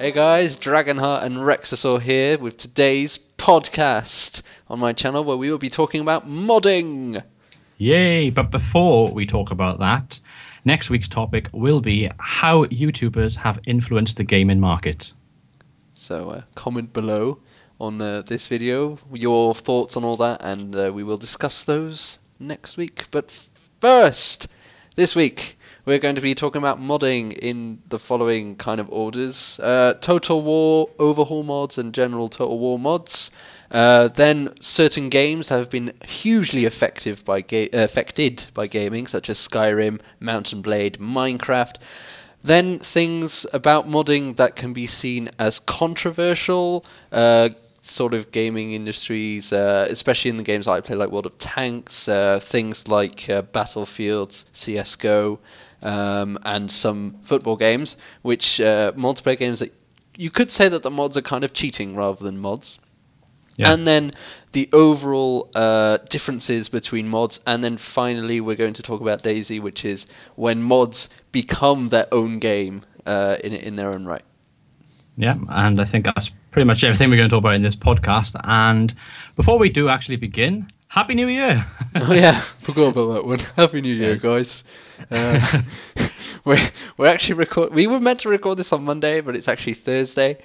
Hey guys, Dragonheart and Rexasaur here with today's podcast on my channel where we will be talking about modding. Yay! But before we talk about that, next week's topic will be how YouTubers have influenced the gaming market. So comment below on this video your thoughts on all that, and we will discuss those next week. But first, this week we're going to be talking about modding in the following kind of orders: Total War overhaul mods and general Total War mods. Then certain games that have been hugely affected by gaming, such as Skyrim, Mountain Blade, Minecraft. Then things about modding that can be seen as controversial, sort of gaming industries, especially in the games I play, like World of Tanks, things like Battlefield, CS:GO, and some football games, which multiplayer games that you could say that the mods are kind of cheating rather than mods. Yeah. And then the overall differences between mods, and then finally we're going to talk about DayZ, which is when mods become their own game in their own right. Yeah, and I think that's pretty much everything we're going to talk about in this podcast. And before we do actually begin, Happy New Year! Oh yeah, forgot about that one. Happy New Year, guys. We're actually we were meant to record this on Monday, but it's actually Thursday.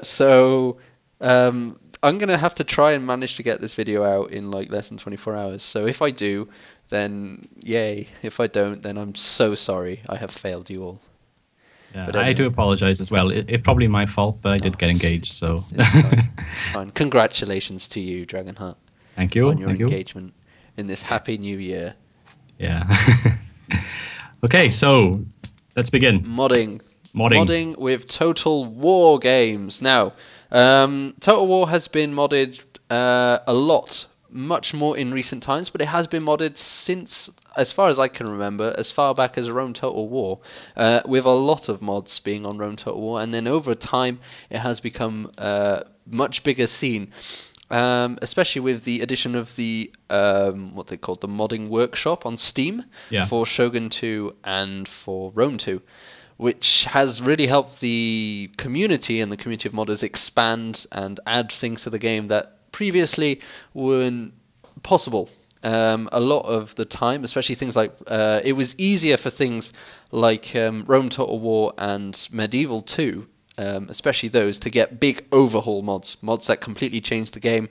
So I'm going to have to try and manage to get this video out in like less than 24 hours. So if I do, then yay. If I don't, then I'm so sorry. I have failed you all. Yeah, But I do apologize as well. It's probably my fault, but I did get engaged, so... It's fine. It's fine. Congratulations to you, Dragonheart. Thank you. On your Thank you. engagement in this happy new year. Yeah. Okay, so let's begin. Modding with Total War games. Now, Total War has been modded a lot, much more in recent times, but it has been modded since, as far as I can remember, as far back as Rome Total War, with a lot of mods being on Rome Total War, and then over time it has become a much bigger scene. Especially with the addition of the what they called the modding workshop on Steam for Shogun 2 and for Rome 2, which has really helped the community and the community of modders expand and add things to the game that previously weren't possible. A lot of the time, especially things like it was easier for things like Rome Total War and Medieval 2. Especially those, to get big overhaul mods that completely change the game,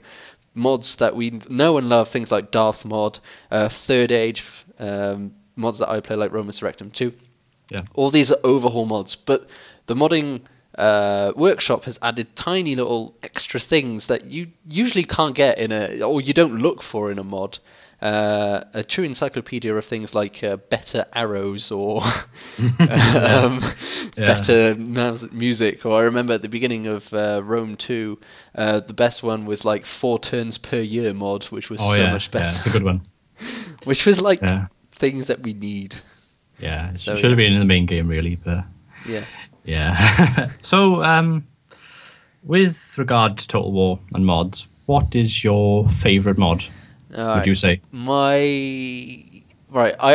mods that we know and love, things like Darth mod, Third Age, mods that I play like Roma Surrectum 2. Yeah. All these are overhaul mods, but the modding workshop has added tiny little extra things that you usually can't get or you don't look for in a mod. A true encyclopedia of things like better arrows or better music. Or I remember at the beginning of Rome 2, the best one was like 4 turns per year mod, which was much better. Yeah, it's a good one. Which was like things that we need. Yeah, it should have been in the main game really, but yeah. So, with regard to Total War and mods, what is your favourite mod? Would you say? I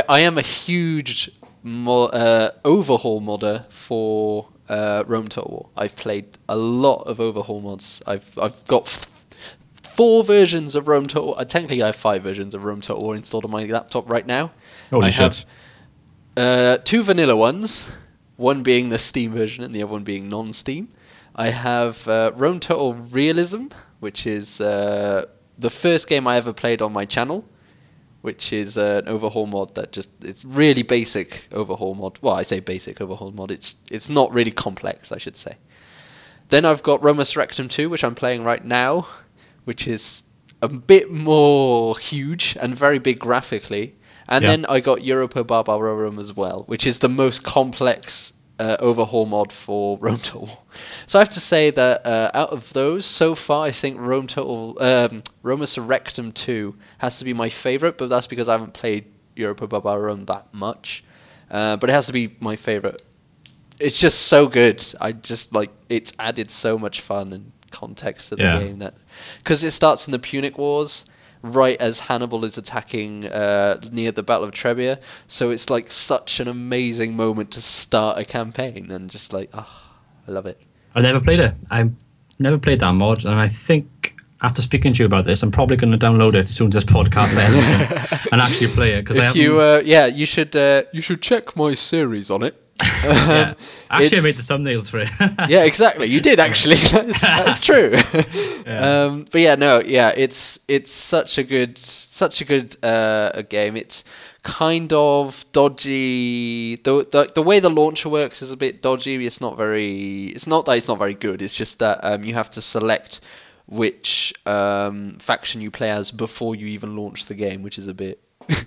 am a huge overhaul modder for Rome Total War. I've played a lot of overhaul mods. I've got 4 versions of Rome Total War. Technically, I have 5 versions of Rome Total War installed on my laptop right now. Holy shit. I have 2 vanilla ones, one being the Steam version and the other one being non-Steam. I have Rome Total Realism, which is the first game I ever played on my channel, which is an overhaul mod that it's really basic overhaul mod. Well, I say basic overhaul mod. It's not really complex, I should say. Then I've got Roma Surrectum 2, which I'm playing right now, which is a bit more huge and very big graphically. And then I got Europa Barbarorum as well, which is the most complex overhaul mod for Rome Total War. So I have to say that out of those, so far, I think Roma Surrectum 2 has to be my favourite, but that's because I haven't played Europa Barbarorum that much. But it has to be my favourite. It's just so good. I just it's added so much fun and context to the game, that because it starts in the Punic Wars, right as Hannibal is attacking near the Battle of Trebia. So it's such an amazing moment to start a campaign, and just I love it. I've never played it. I've never played that mod, and I think after speaking to you about this, I'm probably going to download it as soon as this podcast ends and actually play it. Because you should check my series on it. Yeah. Actually, I made the thumbnails for it. Yeah, exactly. You did actually. That's true. Yeah. But yeah, no, yeah, it's such a good game. It's kind of dodgy. The way the launcher works is a bit dodgy. It's not that it's not very good. It's just that you have to select which faction you play as before you even launch the game, which is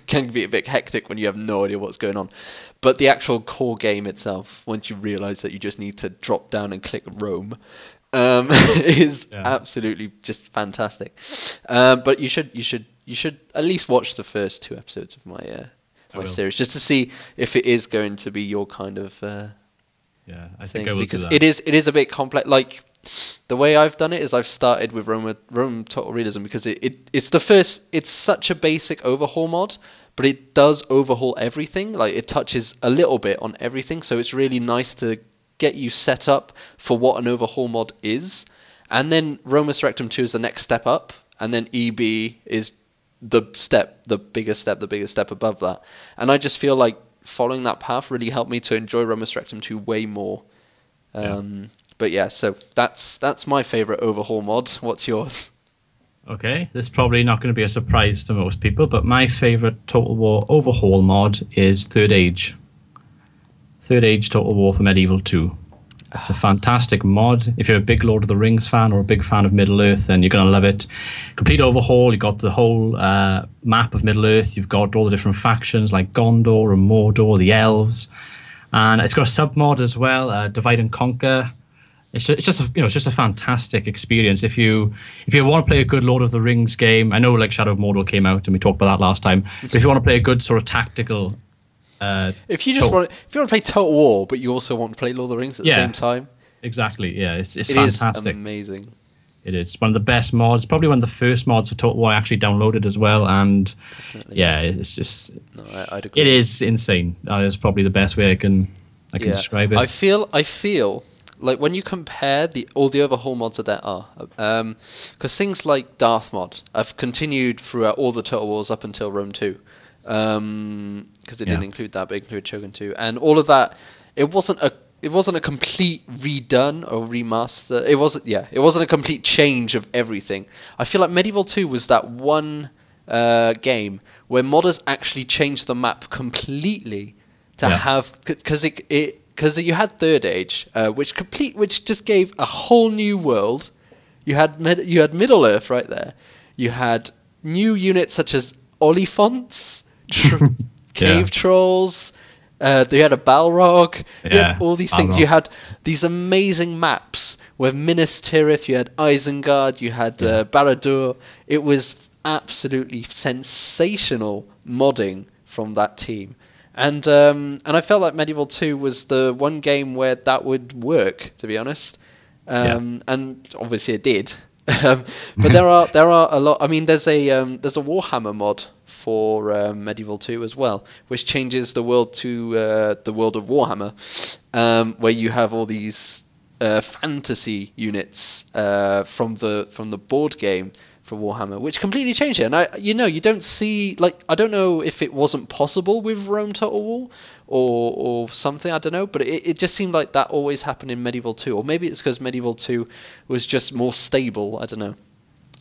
can be a bit hectic when you have no idea what's going on. But the actual core game itself, once you realise that you just need to drop down and click roam, is absolutely just fantastic. But you should at least watch the first 2 episodes of my series, just to see if it is going to be your kind of I think I will because do that. it is a bit complex. Like the way I've done it is I've started with Rome Total Realism because it's such a basic overhaul mod, but it does overhaul everything. Like it touches a little bit on everything, so it's really nice to get you set up for what an overhaul mod is. And then Rome Resurrectum 2 is the next step up, and then EB is the biggest step above that. And I just feel like following that path really helped me to enjoy Rome Resurrectum 2 way more. But yeah, so that's my favourite overhaul mod. What's yours? Okay, this is probably not going to be a surprise to most people, but my favourite Total War overhaul mod is Third Age. Third Age Total War for Medieval 2. It's a fantastic mod. If you're a big Lord of the Rings fan or a big fan of Middle-earth, then you're going to love it. Complete overhaul. You've got the whole map of Middle-earth. You've got all the different factions like Gondor and Mordor, the elves. And it's got a sub-mod as well, Divide and Conquer. It's just a fantastic experience. If you want to play a good Lord of the Rings game, I know like Shadow of Mordor came out and we talked about that last time. But if you want to play a good sort of tactical, if you want to play Total War, but you also want to play Lord of the Rings at the same time, exactly. Yeah, it's fantastic. Is amazing. It is one of the best mods. Probably one of the first mods for Total War I actually downloaded as well. And definitely. Yeah, it's just I'd agree. It is insane. That is probably the best way I can describe it. I feel. Like when you compare all the overhaul mods that there are, because things like Darth mod have continued throughout all the Total Wars up until Rome 2, because it didn't include that, but it included Shogun 2, and all of that. It wasn't a complete redone or remaster. It wasn't a complete change of everything. I feel like Medieval 2 was that one game where modders actually changed the map completely to have, because you had Third Age, which just gave a whole new world. You had Middle Earth right there. You had new units such as Oliphants, cave trolls. You had a Balrog. You had all these things. You had these amazing maps with Minas Tirith. You had Isengard. You had Barad-dûr. It was absolutely sensational modding from that team. And I felt like Medieval 2 was the one game where that would work, to be honest. And obviously it did. But there are a lot. I mean, there's a Warhammer mod for Medieval 2 as well, which changes the world to the world of Warhammer, where you have all these fantasy units from the board game for Warhammer, which completely changed it. And you don't see, like, I don't know if it wasn't possible with Rome Total War or something, I don't know, but it just seemed like that always happened in Medieval 2, or maybe it's because Medieval 2 was just more stable, I don't know.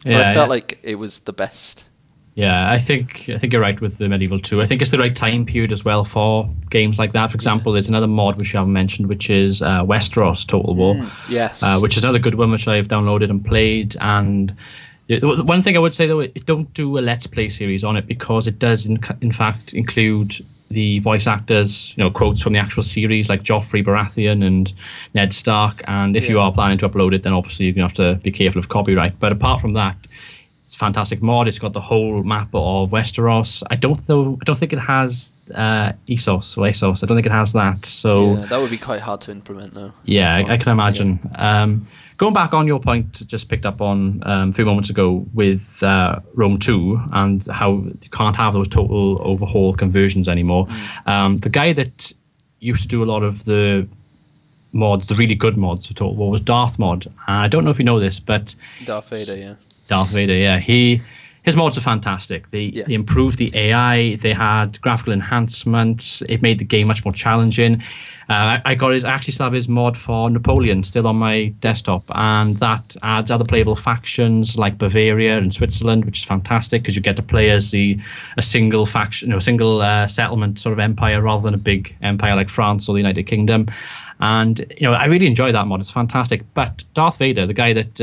But I felt like it was the best. Yeah, I think you're right with the Medieval 2. I think it's the right time period as well for games like that. For example, there's another mod which you haven't mentioned, which is Westeros Total War, which is another good one which I've downloaded and played. And one thing I would say, though, don't do a Let's Play series on it, because it does, in fact, include the voice actors, quotes from the actual series, like Joffrey Baratheon and Ned Stark. And if you are planning to upload it, then obviously you're going to have to be careful of copyright. But apart from that, it's a fantastic mod. It's got the whole map of Westeros. I don't think it has Essos. I don't think it has that. So that would be quite hard to implement, though. Yeah, I can imagine. Yeah. Going back on your point, just picked up on a few moments ago with Rome 2 and how you can't have those total overhaul conversions anymore. The guy that used to do a lot of the mods, the really good mods for Total War, was Darth mod. I don't know if you know this, but Darth Vader, yeah. Darth Vader, yeah. His mods are fantastic. They improved the AI. They had graphical enhancements. It made the game much more challenging. I actually still have his mod for Napoleon still on my desktop, and that adds other playable factions like Bavaria and Switzerland, which is fantastic because you get to play as a single faction, a single settlement sort of empire rather than a big empire like France or the United Kingdom. And I really enjoy that mod. It's fantastic. But Darth Vader, the guy that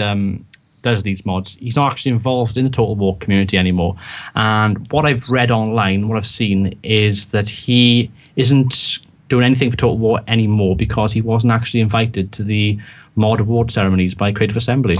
does these mods, he's not actually involved in the Total War community anymore. And what I've read online, what I've seen, is that he isn't doing anything for Total War anymore because he wasn't actually invited to the mod award ceremonies by Creative Assembly.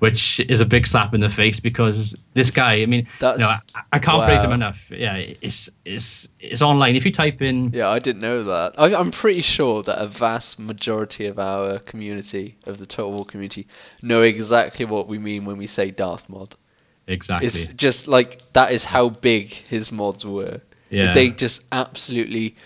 Which is a big slap in the face because this guy, I mean, I can't praise him enough. Yeah, it's online. If you type in... Yeah, I didn't know that. I'm pretty sure that a vast majority of our community, of the Total War community, know exactly what we mean when we say Darth mod. Exactly. It's just like, that is how big his mods were. Yeah. They just absolutely...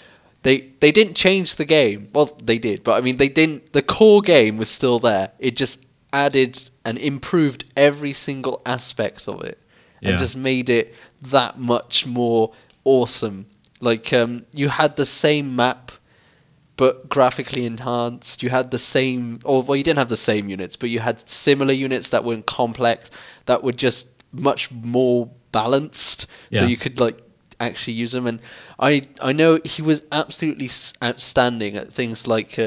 They didn't change the game. Well, they did, but I mean, they didn't... The core game was still there. It just added and improved every single aspect of it, and just made it that much more awesome. Like, you had the same map, but graphically enhanced. You had the same, you didn't have the same units, but you had similar units that weren't complex, that were just much more balanced, so you could actually use them. And I know he was absolutely outstanding at things like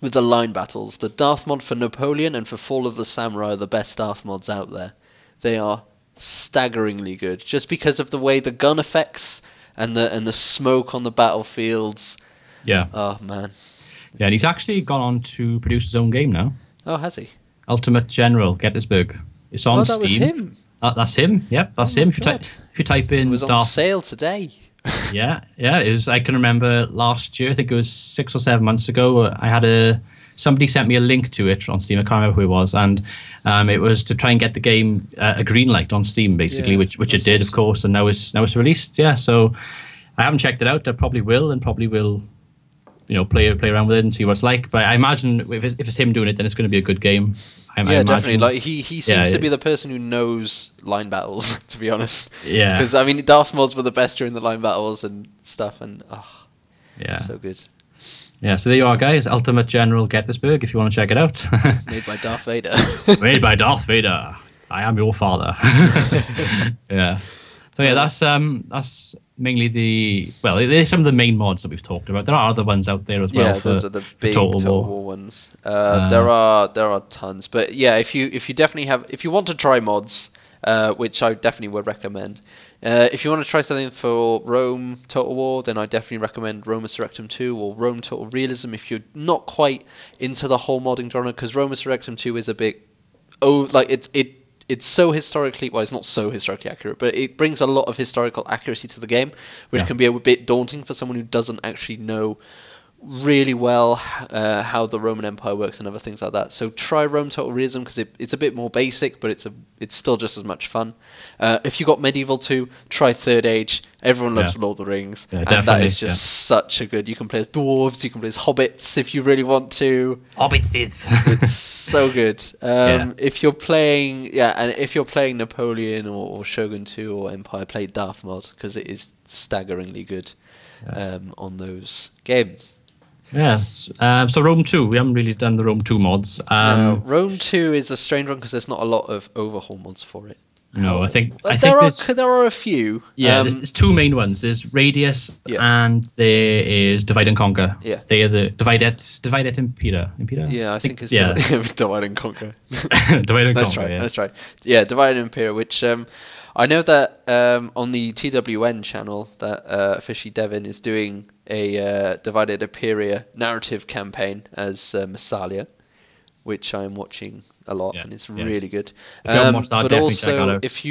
with the line battles. The Darth mod for Napoleon and for Fall of the Samurai are the best Darth mods out there. They are staggeringly good, just because of the way the gun effects and the smoke on the battlefields. Yeah. Oh, man. Yeah, and he's actually gone on to produce his own game now. Oh, has he? Ultimate General Gettysburg. It's on Steam. That was him. That's him. Yep, that's him. If you type in, it was on sale today. Yeah. It was. I can remember last year. I think it was 6 or 7 months ago. I had somebody sent me a link to it on Steam. I can't remember who it was, and it was to try and get the game a green light on Steam, basically, which it did, of course. And now it's released. Yeah, so I haven't checked it out. I probably will, play around with it and see what it's like. But I imagine if it's him doing it, then it's going to be a good game. I definitely. Like he seems to be the person who knows line battles, to be honest. Yeah. Because I mean, Darth mods were the best during the line battles and stuff, and so good. Yeah. So there you are, guys. Ultimate General Gettysburg. If you want to check it out. Made by Darth Vader. Made by Darth Vader. I am your father. Yeah. So yeah, that's mainly there's some of the main mods that we've talked about. There are other ones out there as well. Yeah, those are the big Total War ones. There are tons, but yeah, if you want to try mods, which I definitely would recommend. If you want to try something for Rome Total War, then I definitely recommend Rome Resurrectum 2 or Rome Total Realism. If you're not quite into the whole modding genre, because Rome Resurrectum 2 is a bit it's so historically, well, it's not so historically accurate, but it brings a lot of historical accuracy to the game, which can be a bit daunting for someone who doesn't actually know really well how the Roman Empire works and other things like that. So try Rome Total Realism, because it's a bit more basic, but it's still just as much fun. If you got Medieval 2, try Third Age. Everyone loves Lord of the Rings, and that is just such a good. You can play as dwarves, you can play as hobbits if you really want to. Hobbits, it's so good. If you're playing, and if you're playing Napoleon or Shogun 2 or Empire, play Darth mod, because it is staggeringly good on those games. Yes. So Rome 2, we haven't really done the Rome 2 mods. No, Rome 2 is a strange one because there's not a lot of overhaul mods for it. No, I think there are a few. Yeah, there's two main ones. There's Radius and there is Divide and Conquer. Yeah. They are the Divide et Impera. Yeah, I think it's Divide and Conquer. Divide and Conquer, That's right. Yeah, Divide and Impera, which I know that on the TWN channel that officially Devin is doing a Divided Imperia narrative campaign as Massalia, which I'm watching a lot, and it's really good. If you haven't watched that, but definitely check that out. if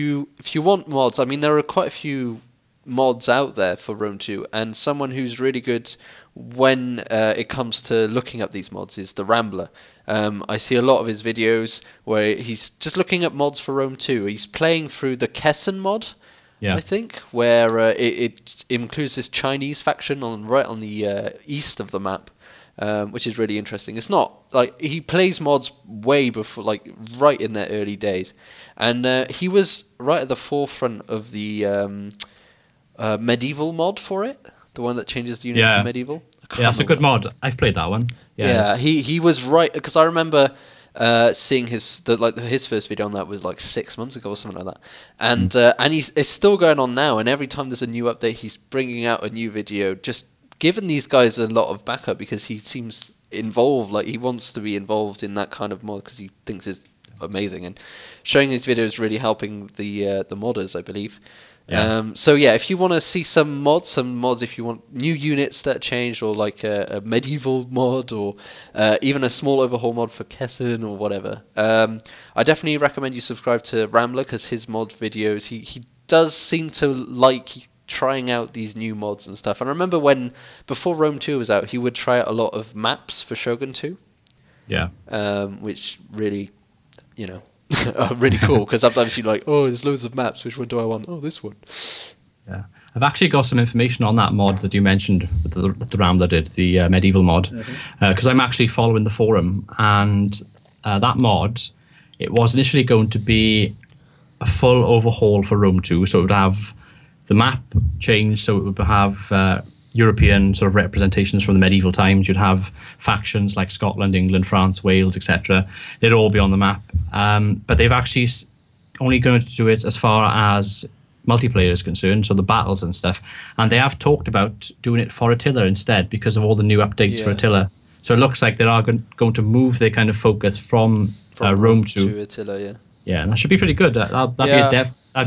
you want mods, I mean, there are quite a few mods out there for Rome 2, and someone who's really good when it comes to looking up these mods is the Rambler. I see a lot of his videos where he's just looking at mods for Rome 2. He's playing through the Kessen mod. I think, where it includes this Chinese faction right on the east of the map, which is really interesting. It's not like he plays mods way before, like right in their early days, and he was right at the forefront of the medieval mod for it, the one that changes the units to medieval. Yeah, that's a good mod. I've played that one. Yeah, he was right, because I remember seeing his first video on that was like 6 months ago or something like that, and it's still going on now. And every time there's a new update, he's bringing out a new video, just giving these guys a lot of backup, because he seems involved, like he wants to be involved in that kind of mod because he thinks it's amazing, and showing these videos really helping the modders, I believe. Yeah. So yeah, if you want to see some mods, if you want new units that changed, or like a medieval mod, or even a small overhaul mod for Kessen or whatever, I definitely recommend you subscribe to Rambler, because his mod videos, he does seem to like trying out these new mods and stuff. And I remember before Rome 2 was out, he would try out a lot of maps for Shogun 2. Yeah. Which really, really cool, because sometimes you're like, oh, there's loads of maps, which one do I want? Oh, this one. Yeah, I've actually got some information on that mod that you mentioned, that the Rambler did, the medieval mod, because I'm actually following the forum, and that mod, it was initially going to be a full overhaul for Rome 2, so it would have the map changed, so it would have European sort of representations from the medieval times. You'd have factions like Scotland, England, France, Wales, etc. They'd all be on the map. But they've actually only going to do it as far as multiplayer is concerned, so the battles and stuff. And they have talked about doing it for Attila instead, because of all the new updates for Attila. So it looks like they are going to move their kind of focus from Rome to Attila. Yeah. Yeah, and that should be pretty good. That'd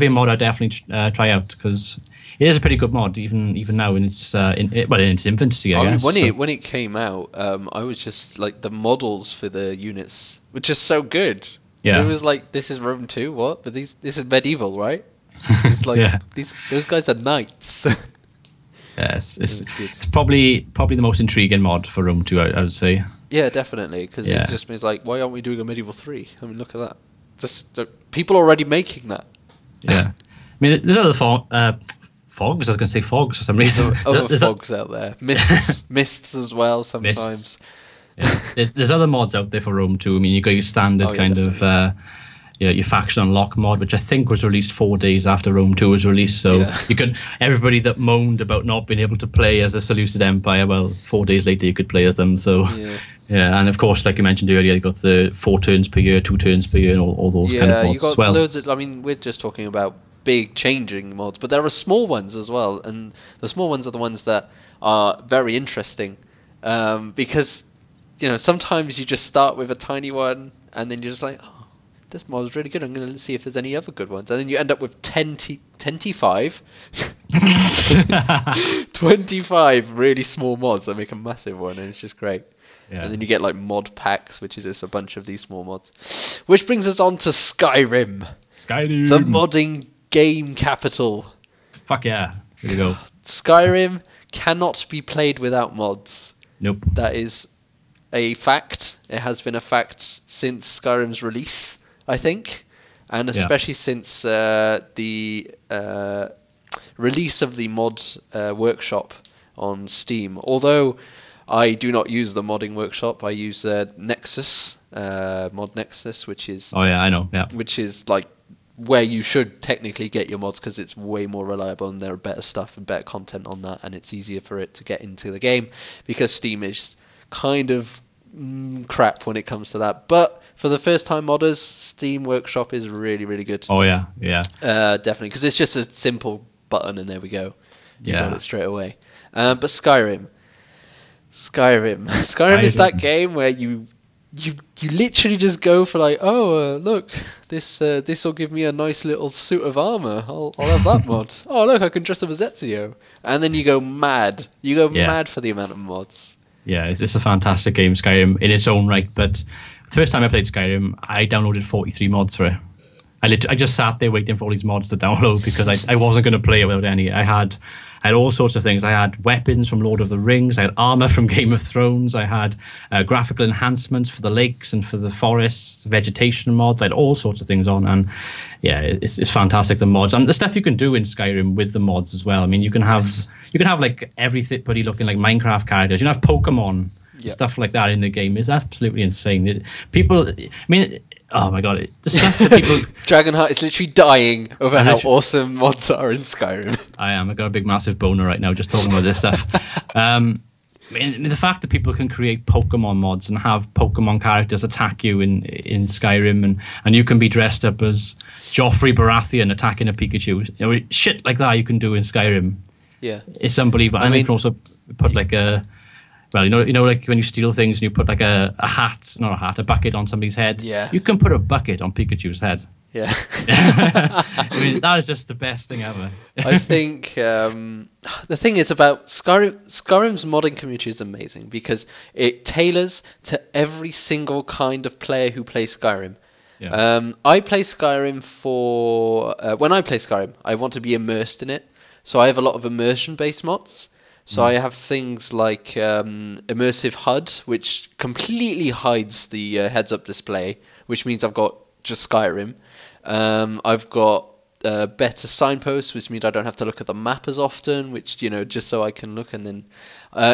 be a mod I'd definitely try out, because it is a pretty good mod, even now in its in its infancy, I guess. When it came out, I was just like, the models for the units were just so good. Yeah, it was like, this is Rome 2, what? But this is medieval, right? It's like those guys are knights. Yes, it's probably the most intriguing mod for Rome 2, I would say. Yeah, definitely, because it just means like, why aren't we doing a medieval 3? I mean, look at that. People are already making that. Yeah, I mean, there's other fogs. I was going to say fogs for some reason. There's fogs out there. Mists as well sometimes. Yeah. There's other mods out there for Rome 2. I mean, you got your standard your faction unlock mod, which I think was released 4 days after Rome 2 was released. So everybody that moaned about not being able to play as the Seleucid Empire, well, 4 days later you could play as them. So yeah, and of course, like you mentioned earlier, you got the 4 turns per year, 2 turns per year, and all those kind of mods as well. Loads of, I mean, we're just talking about big changing mods, but there are small ones as well, and the small ones are the ones that are very interesting, because sometimes you just start with a tiny one, and then you're just like, oh, this mod is really good, I'm going to see if there's any other good ones, and then you end up with 25 25 really small mods that make a massive one, and it's just great. And then you get like mod packs, which is just a bunch of these small mods. Which brings us on to Skyrim. The modding game capital. Fuck yeah. Here we go. Skyrim cannot be played without mods. Nope. That is a fact. It has been a fact since Skyrim's release, I think. And especially since the release of the mod workshop on Steam. Although I do not use the modding workshop. I use Nexus, Mod Nexus, which is... Oh, yeah, I know, yeah. Which is, like, where you should technically get your mods, because it's way more reliable, and there are better stuff and better content on that, and it's easier for it to get into the game, because Steam is kind of crap when it comes to that. But for the first-time modders, Steam Workshop is really, really good. Oh, yeah, yeah. Definitely, because it's just a simple button, and there we go. You got it straight away. But Skyrim is that game where you literally just go for like, look, this will give me a nice little suit of armor. I'll have that mod. Oh, look, I can dress up as Ezio. And then you go mad. Mad for the amount of mods. Yeah, it's a fantastic game, Skyrim, in its own right. But the first time I played Skyrim, I downloaded 43 mods for it. I just sat there waiting for all these mods to download, because I wasn't going to play it without any. I had I had all sorts of things. I had weapons from Lord of the Rings. I had armor from Game of Thrones. I had graphical enhancements for the lakes and for the forests, vegetation mods. I had all sorts of things on, and yeah, it's fantastic, the mods and the stuff you can do in Skyrim with the mods as well. I mean, you can have like everybody looking like Minecraft characters. You can have Pokemon. Yep. Stuff like that in the game is absolutely insane. Oh my god, the stuff that people... Dragonheart is literally dying over how awesome mods are in Skyrim. I got a big massive boner right now just talking about this stuff. The fact that people can create Pokemon mods and have Pokemon characters attack you in Skyrim, and you can be dressed up as Joffrey Baratheon attacking a Pikachu. Shit like that you can do in Skyrim. Yeah. It's unbelievable. And you can also put like a... Well, you know, like when you steal things and you put like a bucket on somebody's head. Yeah. You can put a bucket on Pikachu's head. Yeah. I mean, that is just the best thing ever. I think the thing is about Skyrim's modding community is amazing because it tailors to every single kind of player who plays Skyrim. Yeah. I play Skyrim for... when I play Skyrim, I want to be immersed in it. So I have a lot of immersion-based mods. So I have things like immersive HUD, which completely hides the heads-up display, which means I've got just Skyrim. I've got better signposts, which means I don't have to look at the map as often, which, just so I can look. And then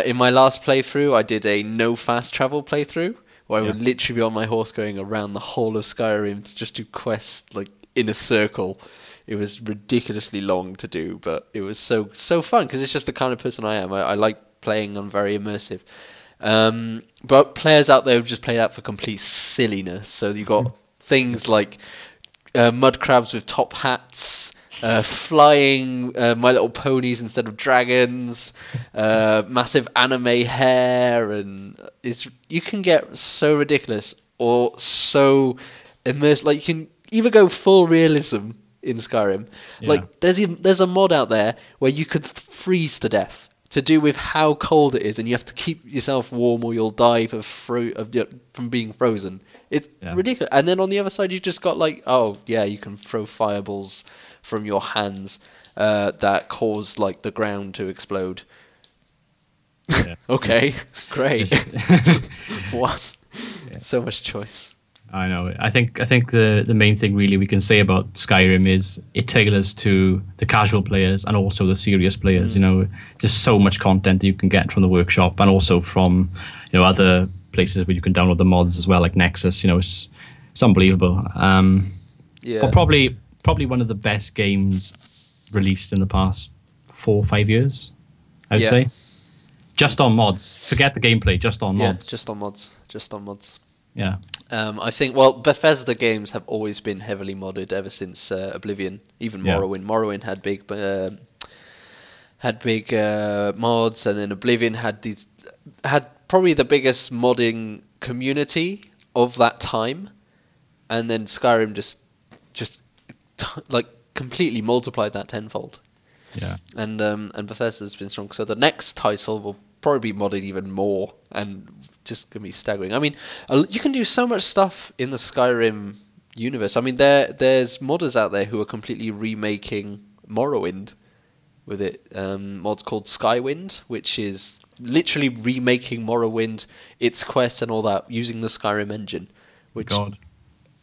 in my last playthrough, I did a no fast travel playthrough, where I would literally be on my horse going around the whole of Skyrim to just do quests like in a circle. It was ridiculously long to do, but it was so fun because it's just the kind of person I am. I like playing on very immersive. But players out there who just play that for complete silliness. So you've got things like mud crabs with top hats, flying My Little Ponies instead of dragons, massive anime hair, and you can get so ridiculous or so immersed. Like you can either go full realism in Skyrim. Yeah. Like there's a mod out there where you could freeze to death to do with how cold it is, and you have to keep yourself warm or you'll die from being frozen. It's ridiculous. And then on the other side, you just got like, oh yeah, you can throw fireballs from your hands that cause like the ground to explode. Yeah. Okay, great. What? Yeah. So much choice. I know. I think the main thing really we can say about Skyrim is it tailors to the casual players and also the serious players. There's so much content that you can get from the workshop and also from other places where you can download the mods as well, like Nexus. It's unbelievable. But probably one of the best games released in the past 4 or 5 years, I would say. Just on mods. Forget the gameplay. Just on mods. Just on mods. Yeah. I think, Bethesda games have always been heavily modded ever since Oblivion, even Morrowind. Morrowind had big mods, and then Oblivion had probably the biggest modding community of that time, and then Skyrim just like completely multiplied that tenfold. Yeah. And Bethesda's been strong, so the next title will probably be modded even more and just gonna be staggering. I mean, you can do so much stuff in the Skyrim universe. I mean, there's modders out there who are completely remaking Morrowind with it. Mods called Skywind, which is literally remaking Morrowind, its quests and all that using the Skyrim engine, which I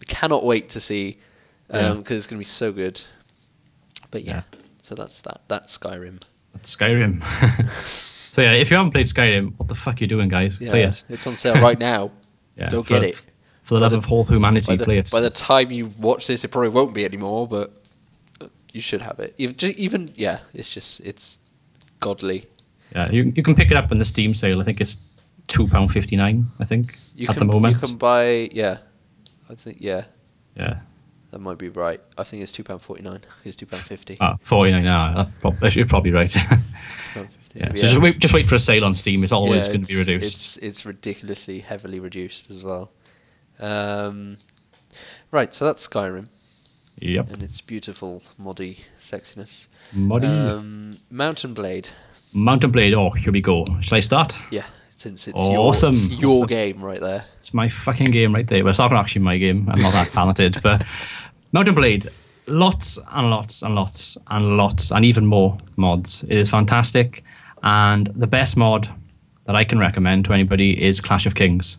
cannot wait to see because it's gonna be so good. But so that's that. That's Skyrim. That's Skyrim. So yeah, if you haven't played Skyrim, what the fuck are you doing, guys? Play it. It's on sale right now. Go get it. For the love of whole humanity, play it. By the time you watch this, it probably won't be anymore, but you should have it. It's godly. Yeah, you can pick it up in the Steam sale. I think it's £2.59. I think at the moment. You can buy. I think Yeah. That might be right. I think it's £2.49. It's £2.50. Ah, 49. You're probably right. So just wait for a sale on Steam. It's always going to be reduced. It's ridiculously heavily reduced as well. Right, so that's Skyrim. Yep. And its beautiful moddy sexiness. Moddy. Mountain Blade. Mountain Blade. Oh, here we go. Shall I start? Yeah, since it's awesome. your game right there. It's my fucking game right there. Well, it's not actually my game. I'm not that talented, but Mountain Blade. lots and lots and lots and lots and even more mods. It is fantastic, and the best mod that I can recommend to anybody is Clash of Kings.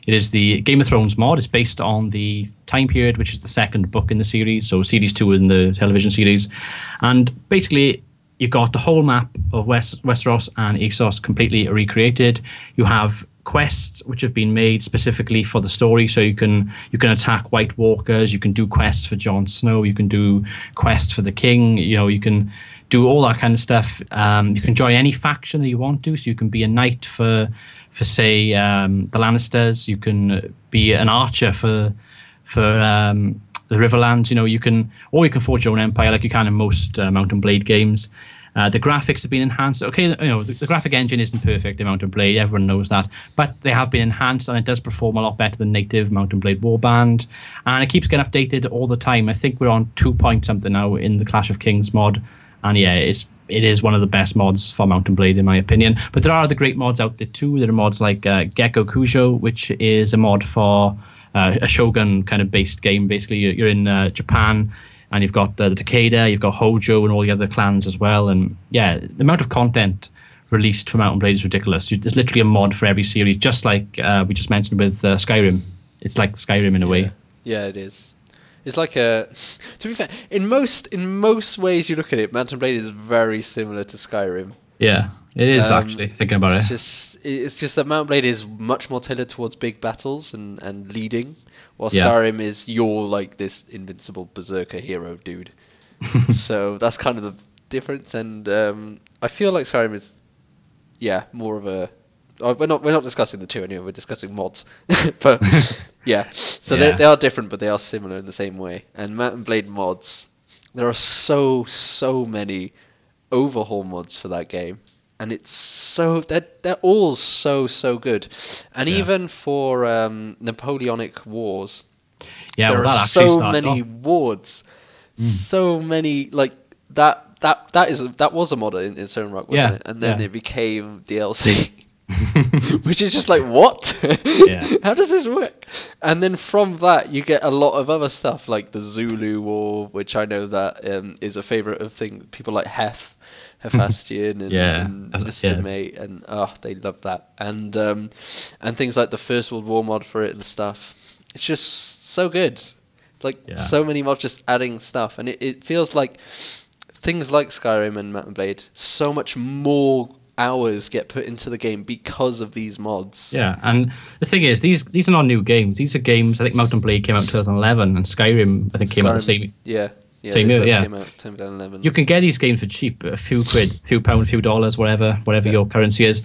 It is the Game of Thrones mod. It's based on the time period, which is the second book in the series, so series 2 in the television series. And basically, you've got the whole map of Westeros and Essos completely recreated. You have quests which have been made specifically for the story, so you can attack White Walkers, you can do quests for Jon Snow, you can do quests for the King, you can do all that kind of stuff. You can join any faction that you want to, so you can be a knight for say the Lannisters. You can be an archer for the Riverlands. You can forge your own empire like you can in most Mount and Blade games. The graphics have been enhanced. Okay, the graphic engine isn't perfect in Mount and Blade. Everyone knows that, but they have been enhanced, and it does perform a lot better than native Mount and Blade Warband, and it keeps getting updated all the time. I think we're on 2 point something now in the Clash of Kings mod, and yeah, it is one of the best mods for Mount and Blade in my opinion. But there are other great mods out there too. There are mods like Gecko Kujo, which is a mod for a Shogun kind of based game. Basically, you're in Japan, and you've got the Takeda, you've got Hojo, and all the other clans as well. And yeah, the amount of content released for Mount and Blade is ridiculous. There's literally a mod for every series, just like we just mentioned with Skyrim. It's like Skyrim in a way. Yeah, it is. It's like to be fair, in most ways you look at it, Mount and Blade is very similar to Skyrim. Yeah, it is actually, thinking about it. It's just that Mount and Blade is much more tailored towards big battles and leading, while Yeah. Skyrim is you're like this invincible berserker hero dude. So that's kind of the difference, and I feel like Skyrim is more of a. We're not discussing the two anyway. We're discussing mods, but yeah. So Yeah. they are different, but they are similar in the same way. And Mount and Blade mods, there are so many overhaul mods for that game, and they're all so good. And even for Napoleonic Wars, there are so many wards, so many like that. That was a mod in its own right, wasn't it? And then it became DLC. Which is just like, what? How does this work? And then from that you get a lot of other stuff like the Zulu War, which I know that is a favourite of people like Hephaestion and Mr. Mate, and they love that, and things like the First World War mod for it and stuff. It's just so good, so many mods just adding stuff, and it feels like things like Skyrim and Mount and Blade, so much more hours get put into the game because of these mods. Yeah, and the thing is, these are not new games. These are games. I think Mount and Blade came out in 2011, and Skyrim I think came out the same. Same year. Yeah, came out 2011. You can get these games for cheap, a few quid, few pound, a few dollars, whatever your currency is,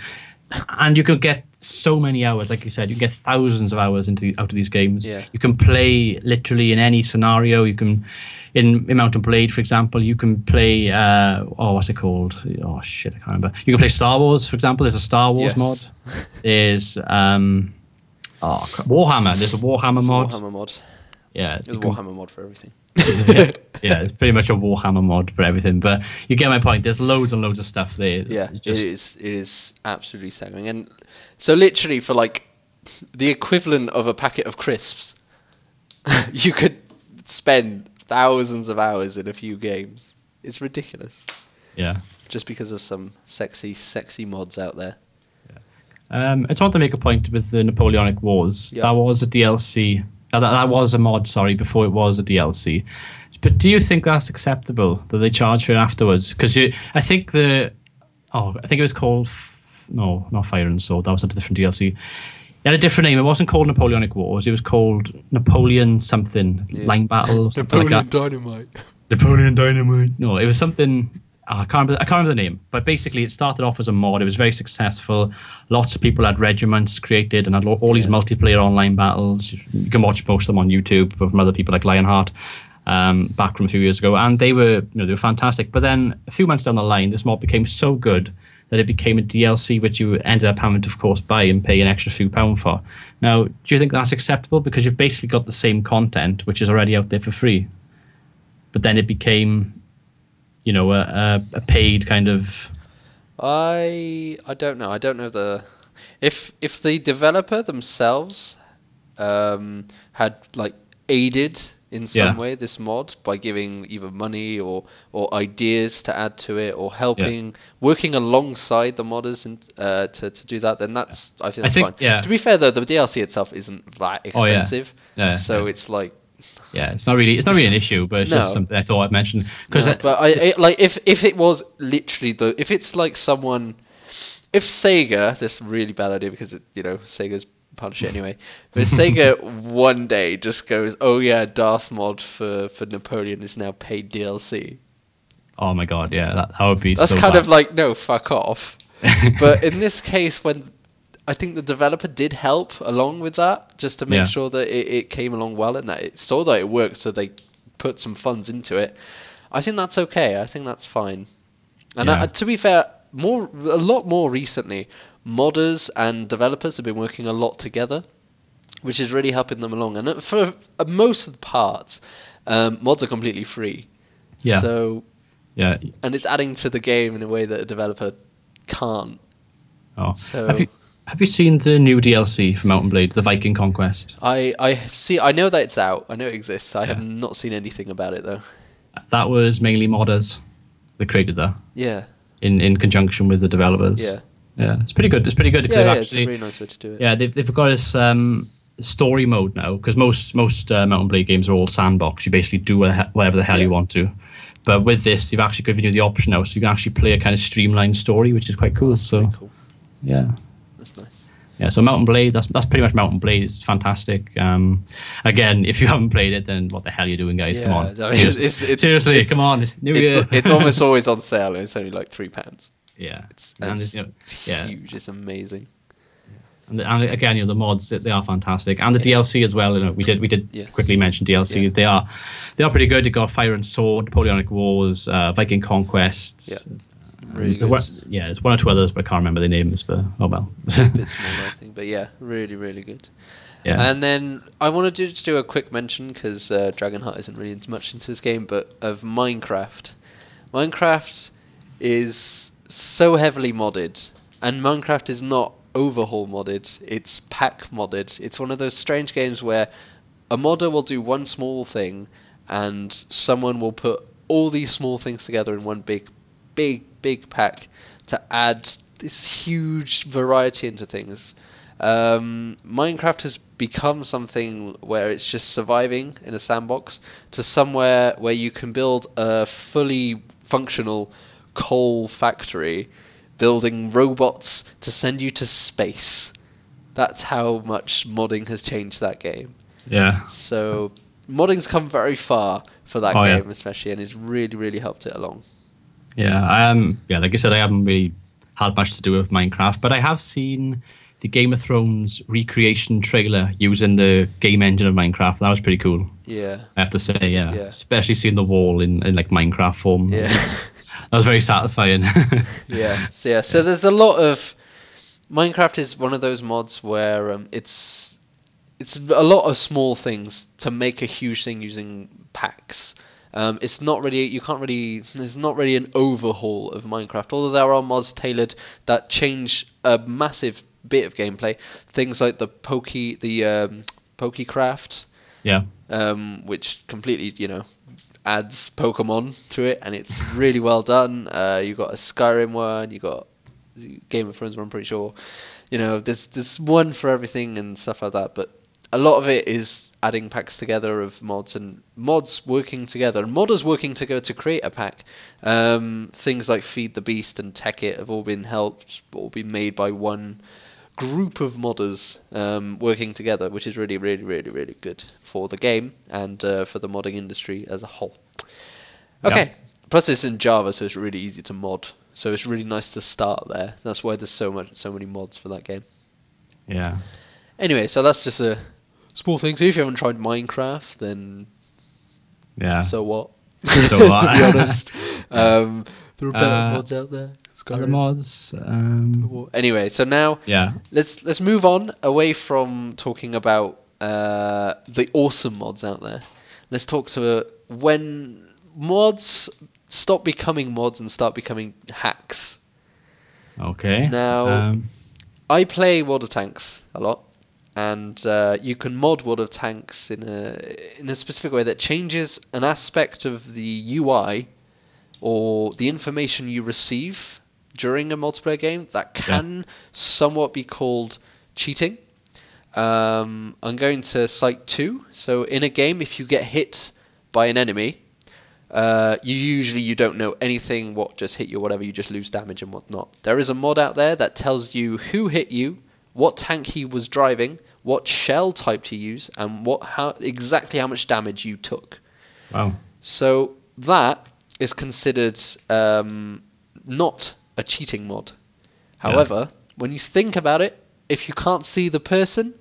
and you could get so many hours. Like you said, you can get thousands of hours out of these games. Yeah. You can play literally in any scenario. You can. In Mount and Blade, for example, you can play, what's it called? Oh, shit, I can't remember. You can play Star Wars, for example. There's a Star Wars mod. There's Warhammer. There's a Warhammer mod. Warhammer mod. Yeah. There's a Warhammer mod for everything. It's pretty much a Warhammer mod for everything. But you get my point. There's loads and loads of stuff there. Yeah, it is absolutely staggering. And so literally for like the equivalent of a packet of crisps, you could spend thousands of hours in a few games. It's ridiculous. Yeah. Just because of some sexy mods out there. I just want to make a point with the Napoleonic Wars. That was a DLC. That was a mod, sorry, before it was a DLC. But do you think that's acceptable that they charge for it afterwards? Because I think it was called no, not Fire and Sword. That was a different DLC. It had a different name. It wasn't called Napoleonic Wars. It was called Napoleon something. Line Battle. Something Napoleon Dynamite. Napoleon Dynamite. No, it was something. I can't remember the name. But basically, it started off as a mod. It was very successful. Lots of people had regiments created and had all these multiplayer online battles. You can watch most of them on YouTube from other people like Lionheart, back from a few years ago, and they were fantastic. But then a few months down the line, this mod became so good that it became a DLC, which you ended up having to, of course, buy and pay an extra few pound for. Now, do you think that's acceptable? Because you've basically got the same content, which is already out there for free. But then it became, a paid kind of... I don't know. I don't know if the developer themselves had aided in some way, this mod, by giving either money or ideas to add to it, or helping, working alongside the modders and to do that, then that's I think that's fine. To be fair though, the DLC itself isn't that expensive, so it's like. Yeah, it's not really an issue, but it's just something I thought I'd mention. But I like if it was literally if it's like someone, if Sega, this is a really bad idea because Sega's punish it anyway. But Sega one day just goes, oh yeah, Darth mod for Napoleon is now paid DLC. Oh my god, yeah, that would be. That's so kind bad. of like, no, fuck off. But in this case, when I think the developer did help along with that, just to make sure that it came along well and that it saw that it worked, so they put some funds into it. I think that's okay. I think that's fine. And to be fair, a lot more recently, modders and developers have been working a lot together, which is really helping them along. And for most of the parts, mods are completely free. Yeah. So, and it's adding to the game in a way that a developer can't. Oh. So, have you seen the new DLC for Mount & Blade, the Viking Conquest? I know that it's out. I know it exists. I have not seen anything about it though. That was mainly modders that created that. Yeah. In conjunction with the developers. Yeah. Yeah, it's pretty good. It's pretty good. Yeah, it's a really nice way to do it. Yeah, they've got this story mode now, because most Mount & Blade games are all sandbox. You basically do whatever the hell you want to. But with this, they've actually given you the option now, so you can actually play a kind of streamlined story, which is quite cool. That's pretty cool. Yeah. That's nice. Yeah, so Mount & Blade, that's pretty much Mount & Blade. It's fantastic. Again, if you haven't played it, then what the hell are you doing, guys? Come on. I mean, seriously, come on. It's New Year. It's almost always on sale, and it's only like £3. Yeah. It's huge. It's amazing. And again, the mods, they are fantastic, and the DLC as well. We did quickly mention DLC. Yeah. They are pretty good. They got Fire and Sword, Napoleonic Wars, Viking Conquest. Yeah. Really good. There's one or two others, but I can't remember the names. But oh well. It's a bit smaller, I think. But yeah, really, really good. Yeah. And then I want to do a quick mention, because Dragonheart isn't really much into this game, but of Minecraft. Minecraft is so heavily modded, and Minecraft is not overhaul modded, it's pack modded. It's one of those strange games where a modder will do one small thing, and someone will put all these small things together in one big pack to add this huge variety into things. Minecraft has become something where it's just surviving in a sandbox, to somewhere where you can build a fully functional coal factory, building robots to send you to space. That's how much modding has changed that game. Yeah. So modding's come very far for that game, especially, and it's really, really helped it along. Yeah, like I said, I haven't really had much to do with Minecraft, but I have seen the Game of Thrones recreation trailer using the game engine of Minecraft. That was pretty cool. Yeah. I have to say, especially seeing the wall in like Minecraft form. Yeah. That was very satisfying. So there's a lot of... Minecraft is one of those mods where it's a lot of small things to make a huge thing using packs. It's not really, there's not really an overhaul of Minecraft, although there are mods tailored that change a massive bit of gameplay. Things like the Pokecraft, which completely, adds Pokemon to it, and it's really well done. You got a Skyrim one, you got Game of Thrones one, I'm pretty sure. There's one for everything and stuff like that, but a lot of it is adding packs together of mods, and mods working together, and modders working together to create a pack. Things like Feed the Beast and Tech It have all been made by one group of modders working together, which is really, really, really, really good for the game and for the modding industry as a whole. Okay, plus it's in Java, so it's really easy to mod. So it's really nice to start there. That's why there's so many mods for that game. Yeah. Anyway, so that's just a small thing. So if you haven't tried Minecraft, then so what? So what? To be honest, there are better mods out there. Other mods. Anyway, so now let's move on away from talking about the awesome mods out there. Let's talk to when mods stop becoming mods and start becoming hacks. Okay. Now, I play World of Tanks a lot. and you can mod World of Tanks in a specific way that changes an aspect of the UI or the information you receive during a multiplayer game that can somewhat be called cheating. I'm going to cite 2. So in a game, if you get hit by an enemy, you don't know anything, what just hit you or whatever, you just lose damage and whatnot. There is a mod out there that tells you who hit you, what tank he was driving, what shell type to use, and exactly how much damage you took. Wow. So that is considered not a cheating mod. However, when you think about it, if you can't see the person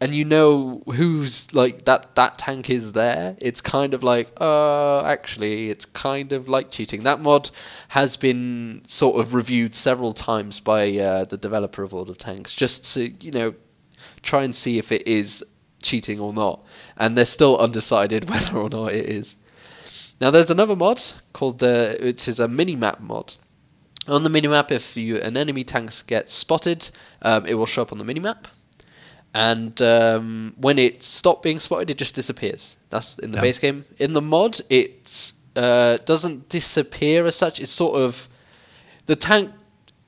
and you know who's like that tank is there, it's kind of like, actually, it's kind of like cheating. That mod has been sort of reviewed several times by the developer of World of Tanks, just to, try and see if it is cheating or not. And they're still undecided whether or not it is. Now, there's another mod called which is a mini-map mod. On the minimap, if an enemy tank gets spotted, it will show up on the minimap. And when it stops being spotted, it just disappears. That's in the base game. In the mod, it doesn't disappear as such. It's sort of... The tank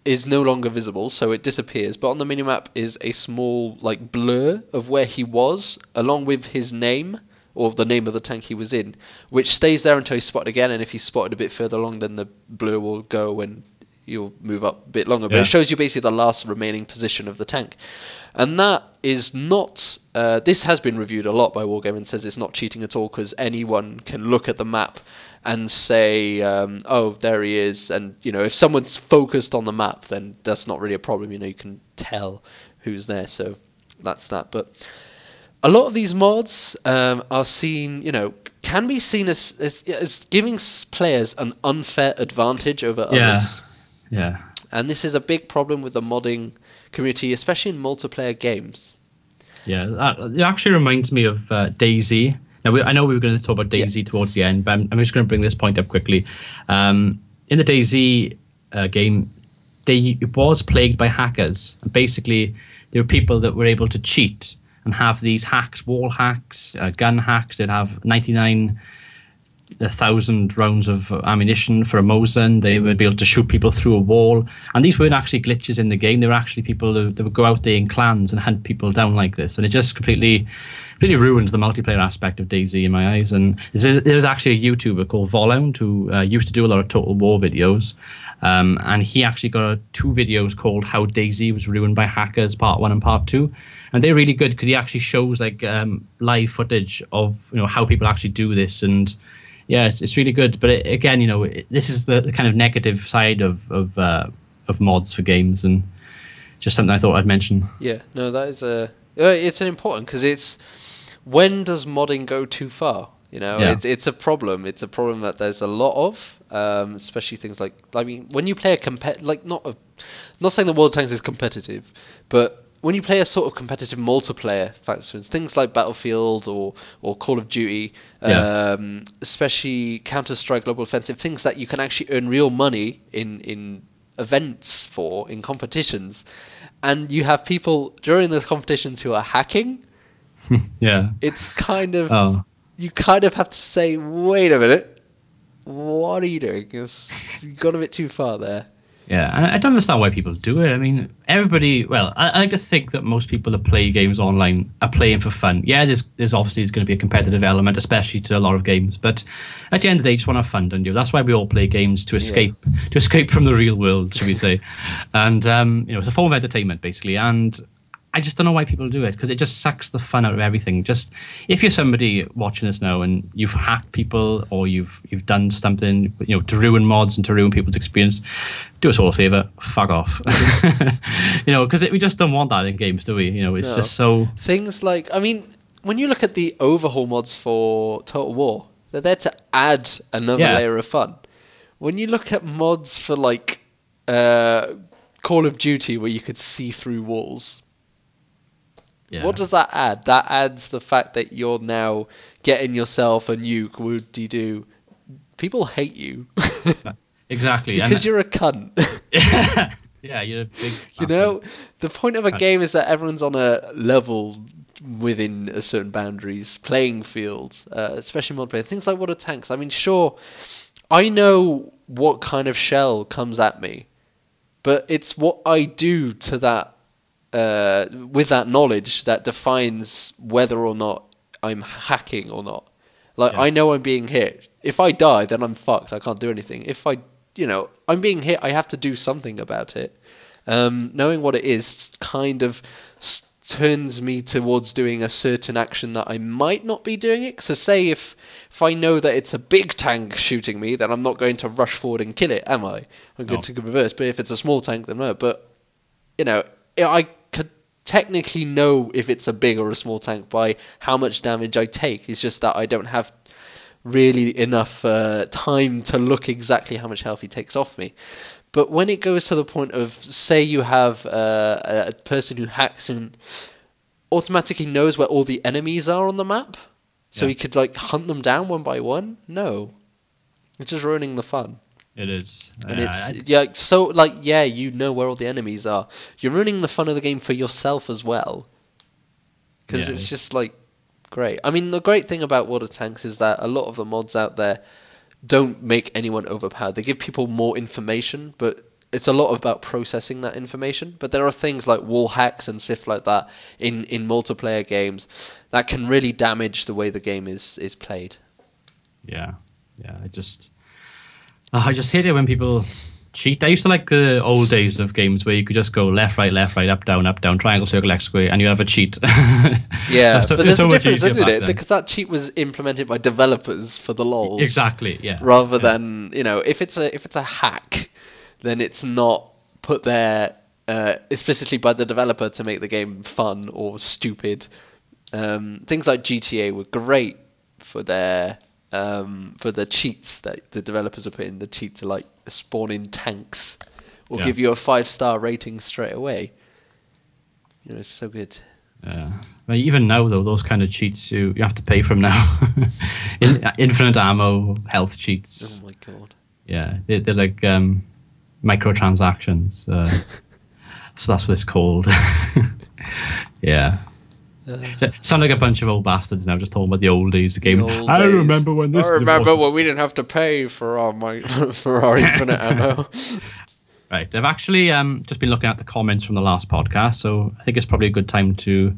is no longer visible, so it disappears. But on the minimap is a small blur of where he was, along with his name, or the name of the tank he was in, which stays there until he's spotted again. And if he's spotted a bit further along, then the blur will go and you'll move up a bit longer. But it shows you basically the last remaining position of the tank. And that is not... this has been reviewed a lot by Wargaming and says it's not cheating at all, because anyone can look at the map and say, oh, there he is. And, if someone's focused on the map, then that's not really a problem. You can tell who's there. So that's that. But a lot of these mods are seen, can be seen as giving players an unfair advantage over others. Yeah. And this is a big problem with the modding community, especially in multiplayer games. Yeah, it actually reminds me of DayZ. Now, I know we were going to talk about DayZ towards the end, but I'm just going to bring this point up quickly. In the DayZ game, it was plagued by hackers. And basically, there were people that were able to cheat and have these hacks, wall hacks, gun hacks. They'd have 99,000 rounds of ammunition for a Mosin. They would be able to shoot people through a wall. And these weren't actually glitches in the game. They were actually people that would go out there in clans and hunt people down like this. And it just completely ruins the multiplayer aspect of DayZ in my eyes. And there's actually a YouTuber called Volhound who used to do a lot of Total War videos. And he actually got 2 videos called How DayZ Was Ruined by Hackers, Part 1 and Part 2. And they're really good because he actually shows live footage of how people actually do this. And yeah, it's really good. But again, this is the kind of negative side of mods for games, and just something I thought I'd mention. Yeah, no, that is it's an important, because it's, when does modding go too far? It's a problem. It's a problem that there's a lot of, especially things like, when you play a not saying the World of Tanks is competitive, but when you play a sort of competitive multiplayer factions, things like Battlefield or Call of Duty, especially Counter-Strike Global Offensive, things that you can actually earn real money in events in competitions, and you have people during those competitions who are hacking, it's kind of... You kind of have to say, wait a minute, what are you doing? You've gone a bit too far there. Yeah, and I don't understand why people do it. I mean, everybody... Well, I like to think that most people that play games online are playing for fun. Yeah, there's obviously going to be a competitive element, especially to a lot of games. But at the end of the day, you just want to have fun, don't you? That's why we all play games, to escape from the real world, should we say. And, it's a form of entertainment, basically. And I just don't know why people do it, because it just sucks the fun out of everything. Just, if you're somebody watching this now and you've hacked people, or you've done something to ruin mods and to ruin people's experience, do us all a favor, fuck off. Because we just don't want that in games, do we? It's just so... Things like, when you look at the overhaul mods for Total War, they're there to add another layer of fun. When you look at mods for Call of Duty, where you could see through walls, what does that add? That adds the fact that you're now getting yourself a nuke. Whoop-de-doo. People hate you. Exactly. Because you're a cunt. Yeah, you're a big... You know, the point of a game is that everyone's on a level within a certain boundaries, playing fields, especially multiplayer. Things like water tanks. I mean, sure, I know what kind of shell comes at me, but it's what I do to that, with that knowledge, that defines whether or not I'm hacking or not. Like, I know I'm being hit. If I die, then I'm fucked. I can't do anything. If I'm being hit, I have to do something about it. Knowing what it is kind of turns me towards doing a certain action that I might not be doing it. So say if I know that it's a big tank shooting me, then I'm not going to rush forward and kill it, am I? I'm going to reverse. But if it's a small tank, then no. But, I could technically know if it's a big or a small tank by how much damage I take. It's just that I don't have really enough time to look exactly how much health he takes off me. But when it goes to the point of, say you have a person who hacks and automatically knows where all the enemies are on the map, so he could hunt them down one by one. No, it's just ruining the fun. It is, and you know where all the enemies are. You're ruining the fun of the game for yourself as well, because it's just great. I mean, the great thing about water tanks is that a lot of the mods out there don't make anyone overpowered. They give people more information, but it's a lot about processing that information. But there are things like wall hacks and stuff like that in multiplayer games that can really damage the way the game is played. Yeah. I just hate it when people cheat. I used to like the old days of games where you could just go left, right, up, down, triangle, circle, X, square, and you have a cheat. Yeah, but there's a difference, isn't it? Because that cheat was implemented by developers for the lols. Exactly, yeah. Rather than, if it's a hack, then it's not put there explicitly by the developer to make the game fun or stupid. Things like GTA were great for their for the cheats that the developers are putting. The cheat to spawn in tanks or give you a 5-star rating straight away. It's so good. Yeah. Well, even now, though, those kind of cheats, you have to pay for them now. Infinite ammo, health cheats. Oh my god. Yeah, they're like microtransactions. So that's what it's called. Yeah. Sound like a bunch of old bastards now, just talking about the old days of the game. I remember when this. I remember when we didn't have to pay for our infinite ammo. Right, I've actually just been looking at the comments from the last podcast, so I think it's probably a good time to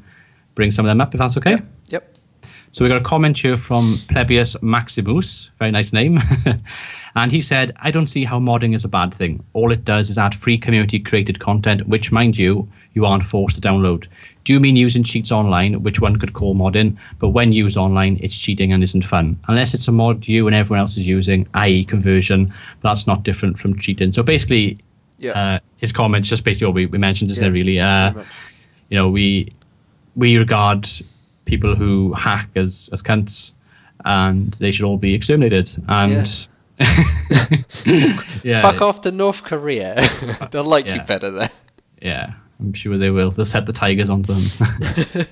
bring some of them up, if that's okay. Yep. So we got a comment here from Plebius Maximus, very nice name, and he said, "I don't see how modding is a bad thing. All it does is add free community-created content, which, mind you aren't forced to download. Do you mean using cheats online, which one could call modding, but when used online, it's cheating and isn't fun. Unless it's a mod you and everyone else is using, i.e. conversion, but that's not different from cheating." So basically, his comments just basically what we mentioned, isn't it, really? We regard people who hack as cunts, and they should all be exterminated. And fuck off to North Korea. They'll like you better there. Yeah, I'm sure they will. They'll set the tigers onto them.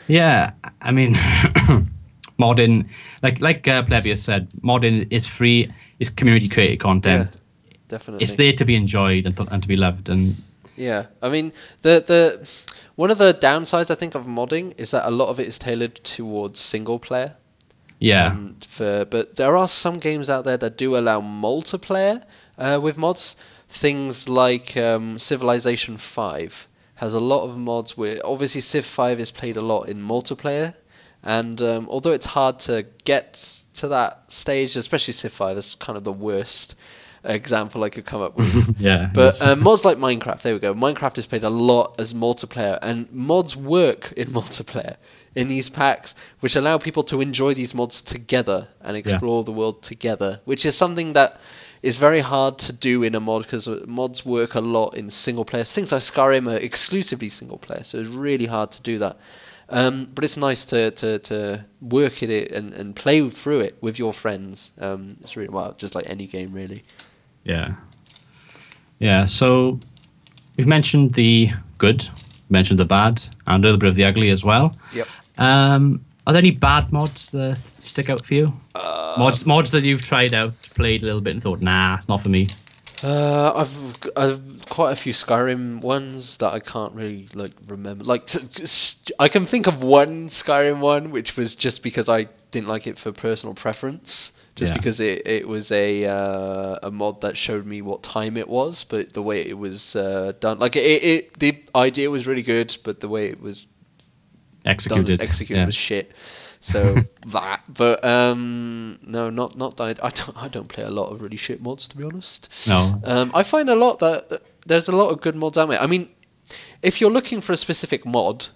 Yeah, I mean, modding, like Plebius said, modding is free. It's community created content. Yeah, definitely, it's there to be enjoyed and to be loved. And I mean, the one of the downsides I think of modding is that a lot of it is tailored towards single player. Yeah. But there are some games out there that do allow multiplayer with mods. Things like Civilization 5 has a lot of mods where obviously Civ 5 is played a lot in multiplayer, and although it's hard to get to that stage, especially Civ 5, is kind of the worst example I could come up with. Yeah. But mods like Minecraft, there we go. Minecraft is played a lot as multiplayer, and mods work in multiplayer in these packs, which allow people to enjoy these mods together and explore the world together, which is something that is very hard to do in a mod, because mods work a lot in single player. Things like Skyrim are exclusively single player, so it's really hard to do that. But it's nice to work at it and play through it with your friends. It's really, well, just like any game, really. Yeah. Yeah, so we've mentioned the good, mentioned the bad, and a little bit of the ugly as well. Yep. Are there any bad mods that stick out for you? Mods that you've tried out, played a little bit and thought, nah, it's not for me. I've quite a few Skyrim ones that I can't really remember. I can think of one Skyrim one, which was just because I didn't like it for personal preference, because it was a mod that showed me what time it was, but the way it was done, the idea was really good, but the way it was executed was shit. So that, but no, not that. I don't play a lot of really shit mods, to be honest. No. I find a lot that there's a lot of good mods out there. I mean, if you're looking for a specific mod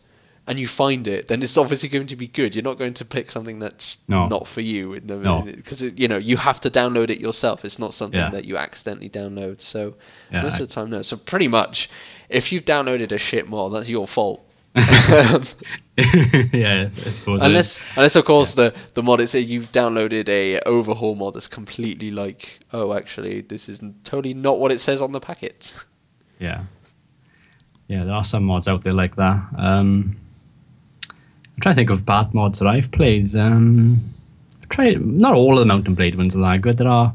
and you find it, then it's obviously going to be good. You're not going to pick something that's not for you, because you have to download it yourself. It's not something that you accidentally download. So most of the time, no. So pretty much, if you've downloaded a shit mod, that's your fault. Yeah, I suppose. Unless of course the mod is you've downloaded a overhaul mod that's completely actually this is totally not what it says on the packet. Yeah, there are some mods out there like that. I'm trying to think of bad mods that I've played. Not all of the Mountain Blade ones are that good. There are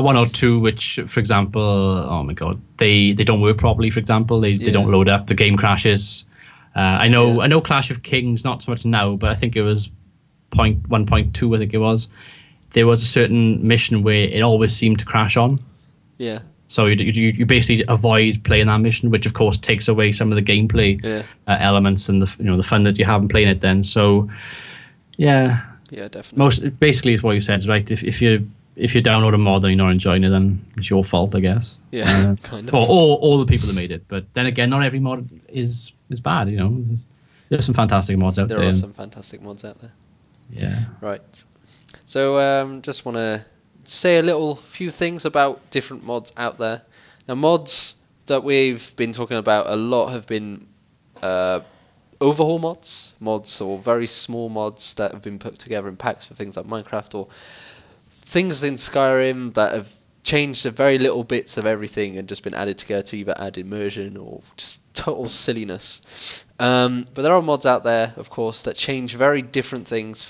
one or two which, for example, oh my god, they don't work properly. For example, they don't load up. The game crashes. I know Clash of Kings, not so much now, but I think it was 1.2, I think it was. There was a certain mission where it always seemed to crash on. Yeah. So you basically avoid playing that mission, which of course takes away some of the gameplay elements and the fun that you have in playing it then. So yeah. Yeah, definitely. Basically, it's what you said, right? If you download a mod and you're not enjoying it, then it's your fault, I guess. Yeah, kind of. Or all the people that made it. But then again, not every mod is bad, There's some fantastic mods out there. There are some fantastic mods out there. Yeah. Right. So just want to say a few things about different mods out there. Now, mods that we've been talking about a lot have been overhaul mods or very small mods that have been put together in packs for things like Minecraft or things in Skyrim that have changed a very little bits of everything and just been added together to either add immersion or just total silliness. But there are mods out there, of course, that change very different things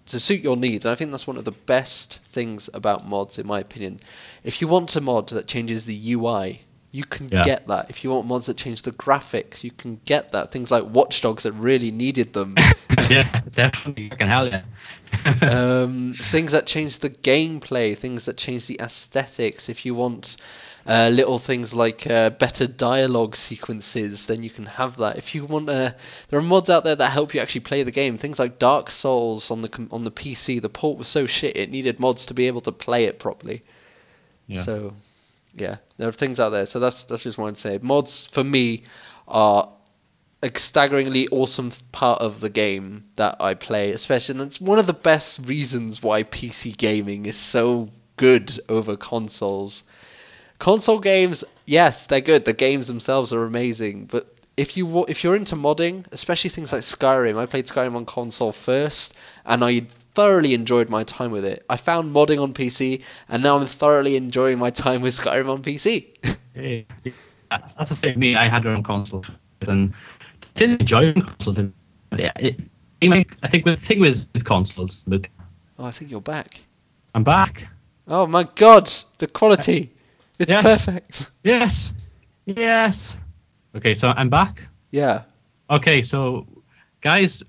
to suit your needs. And I think that's one of the best things about mods, in my opinion. If you want a mod that changes the UI, you can get that. If you want mods that change the graphics, you can get that. Things like Watch Dogs that really needed them. Yeah, definitely. Fucking hell, yeah. Things that change the gameplay, things that change the aesthetics. If you want little things like better dialogue sequences, then you can have that. If you want, there are mods out there that help you actually play the game. Things like Dark Souls on the PC. The port was so shit; it needed mods to be able to play it properly. Yeah. So, yeah, there are things out there. So that's just what I'd say. Mods for me are a staggeringly awesome part of the game that I play, especially, and it's one of the best reasons why PC gaming is so good over consoles. Console games, yes, they're good. The games themselves are amazing, but if you're into modding, especially things like Skyrim, I played Skyrim on console first, and I thoroughly enjoyed my time with it. I found modding on PC, and now I'm thoroughly enjoying my time with Skyrim on PC. Hey, that's the same. Me, I had it on console, and didn't enjoy console. I think with consoles. Oh, I think you're back. I'm back. Oh my god, the quality. It's perfect. Yes. Okay, so I'm back. Yeah. Okay, so guys,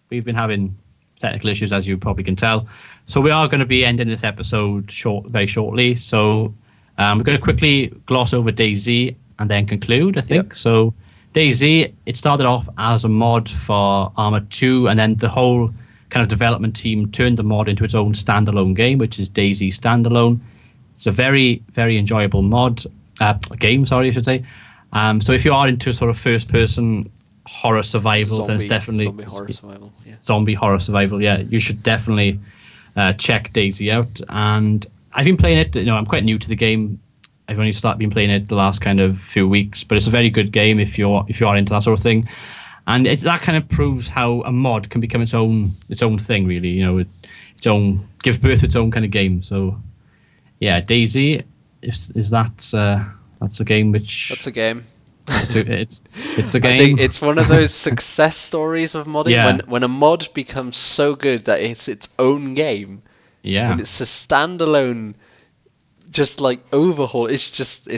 we've been having technical issues, as you probably can tell. So we are going to be ending this episode very shortly. So we're going to quickly gloss over DayZ and then conclude, I think. Yep. So DayZ, it started off as a mod for Armored 2, and then the whole kind of development team turned the mod into its own standalone game, which is DayZ Standalone. It's a very, very enjoyable game, I should say. So if you are into sort of first-person horror survival, then it's definitely zombie horror survival. Yeah, you should definitely check DayZ out. And I've been playing it. I'm quite new to the game. I've only been playing it the last kind of few weeks, but it's a very good game if you are into that sort of thing. And that kind of proves how a mod can become its own thing, really. Give birth to its own kind of game. So, yeah, DayZ is that's a game which. That's a game. It's a game. I think it's one of those success stories of modding when a mod becomes so good that it's its own game. Yeah. When it's a standalone just like overhaul. It's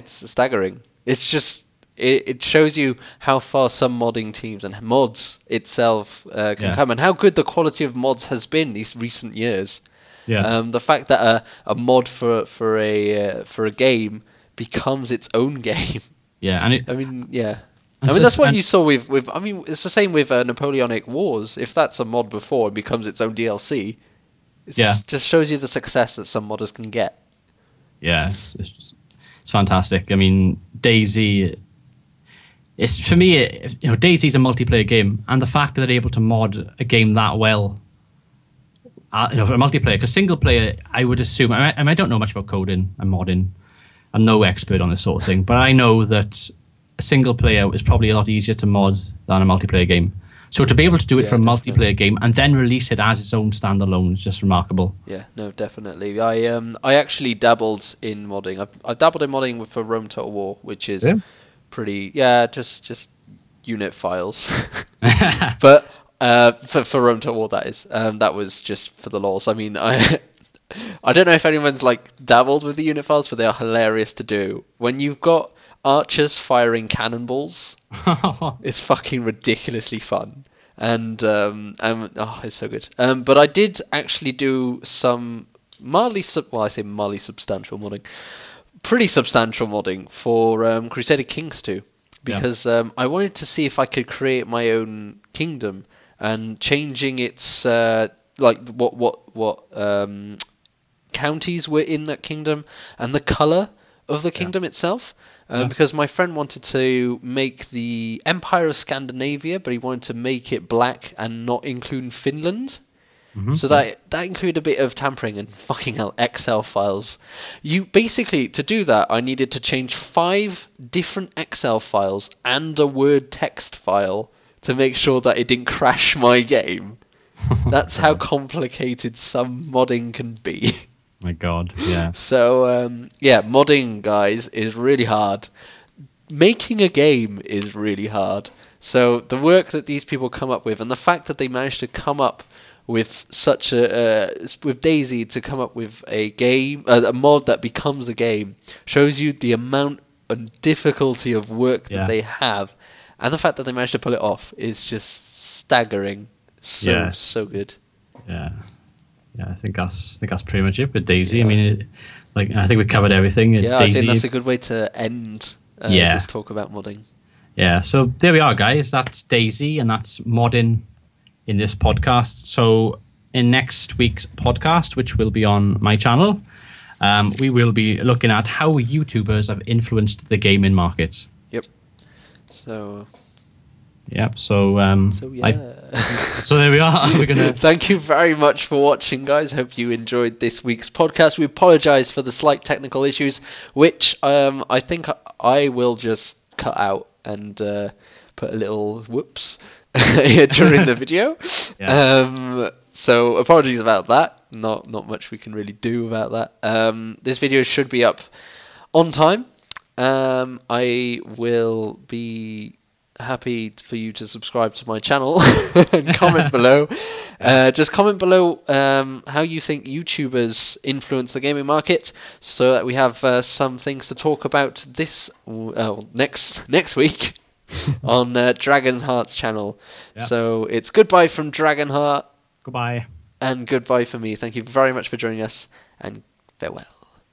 staggering. It shows you how far some modding teams and mods itself can come, and how good the quality of mods has been these recent years. Yeah. The fact that a mod for a game becomes its own game. Yeah, and that's what you saw with. I mean, it's the same with Napoleonic Wars. If that's a mod before and becomes its own DLC, just shows you the success that some modders can get. Yeah, it's fantastic. I mean, DayZ. For me, DayZ's a multiplayer game, and the fact that they're able to mod a game that well, for a multiplayer, because single player, I would assume. I don't know much about coding and modding. I'm no expert on this sort of thing, but I know that a single player is probably a lot easier to mod than a multiplayer game. So to be able to do it for a multiplayer game and then release it as its own standalone is just remarkable. Yeah, no, definitely. I actually dabbled in modding. I dabbled in modding for Rome Total War, which is pretty just unit files. But for Rome Total War, that is. That was just for the lols. I mean, I don't know if anyone's like dabbled with the unit files, but they are hilarious to do. When you've got archers firing cannonballs, it's fucking ridiculously fun, and it's so good. But I did actually do some substantial modding, pretty substantial modding for Crusader Kings 2, because I wanted to see if I could create my own kingdom and changing its what counties were in that kingdom and the color of the kingdom itself. Because my friend wanted to make the Empire of Scandinavia, but he wanted to make it black and not include Finland. Mm-hmm. So that included a bit of tampering and fucking hell, Excel files. To do that, I needed to change 5 different Excel files and a Word text file to make sure that it didn't crash my game. That's how complicated some modding can be. My God, yeah. So, modding, guys, is really hard. Making a game is really hard. So the work that these people come up with, and the fact that they managed to come up with such with DayZ to come up with a game, a mod that becomes a game, shows you the amount and difficulty of work that they have, and the fact that they managed to pull it off is just staggering. So good. Yeah. Yeah, I think that's pretty much it with DayZ. Yeah. I mean, I think we covered everything. Yeah, DayZ, I think that's a good way to end this talk about modding. Yeah, so there we are, guys. That's DayZ, and that's modding in this podcast. So in next week's podcast, which will be on my channel, we will be looking at how YouTubers have influenced the gaming market. Yep. So... Yep. So so there we are. We're gonna. Thank you very much for watching, guys. Hope you enjoyed this week's podcast. We apologise for the slight technical issues, which I think I will just cut out and put a little whoops during the video. Yeah. So apologies about that. Not much we can really do about that. This video should be up on time. I will be happy for you to subscribe to my channel and comment below. Just comment below how you think YouTubers influence the gaming market, so that we have some things to talk about this next week on Dragonhearts channel. Yeah. So it's goodbye from Dragonheart. Goodbye. And goodbye for me. Thank you very much for joining us, and farewell.